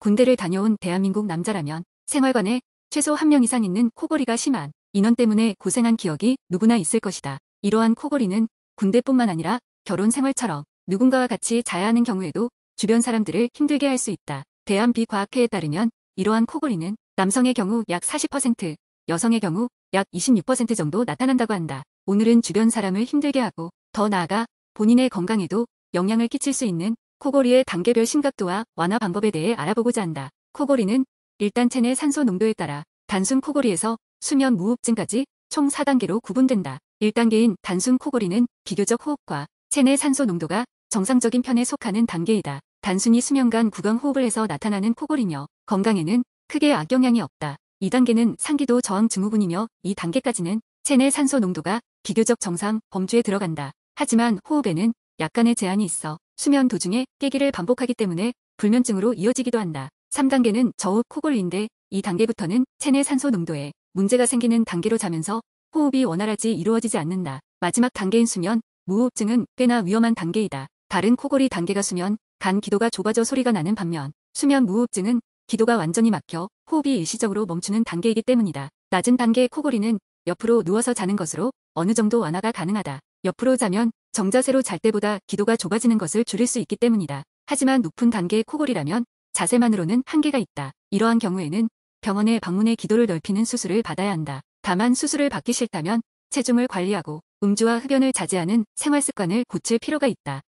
군대를 다녀온 대한민국 남자라면 생활관에 최소 한 명 이상 있는 코골이가 심한 인원 때문에 고생한 기억이 누구나 있을 것이다. 이러한 코골이는 군대뿐만 아니라 결혼 생활처럼 누군가와 같이 자야 하는 경우에도 주변 사람들을 힘들게 할 수 있다. 대한비과학회에 따르면 이러한 코골이는 남성의 경우 약 40%, 여성의 경우 약 26% 정도 나타난다고 한다. 오늘은 주변 사람을 힘들게 하고 더 나아가 본인의 건강에도 영향을 끼칠 수 있는 코골이의 단계별 심각도와 완화 방법에 대해 알아보고자 한다. 코골이는 일단 체내 산소 농도에 따라 단순 코골이에서 수면 무호흡증까지 총 4단계로 구분된다. 1단계인 단순 코골이는 비교적 호흡과 체내 산소 농도가 정상적인 편에 속하는 단계이다. 단순히 수면간 구강 호흡을 해서 나타나는 코골이며 건강에는 크게 악영향이 없다. 2단계는 상기도 저항 증후군이며 이 단계까지는 체내 산소 농도가 비교적 정상 범주에 들어간다. 하지만 호흡에는 약간의 제한이 있어 수면 도중에 깨기를 반복하기 때문에 불면증으로 이어지기도 한다. 3단계는 저호흡 코골이인데 이 단계부터는 체내 산소 농도에 문제가 생기는 단계로 자면서 호흡이 원활하지 이루어지지 않는다. 마지막 단계인 수면 무호흡증은 꽤나 위험한 단계이다. 다른 코골이 단계가 수면 간 기도가 좁아져 소리가 나는 반면 수면 무호흡증은 기도가 완전히 막혀 호흡이 일시적으로 멈추는 단계이기 때문이다. 낮은 단계의 코골이는 옆으로 누워서 자는 것으로 어느 정도 완화가 가능하다. 옆으로 자면 정자세로 잘 때보다 기도가 좁아지는 것을 줄일 수 있기 때문이다. 하지만 높은 단계의 코골이라면 자세만으로는 한계가 있다. 이러한 경우에는 병원에 방문해 기도를 넓히는 수술을 받아야 한다. 다만 수술을 받기 싫다면 체중을 관리하고 음주와 흡연을 자제하는 생활습관을 고칠 필요가 있다.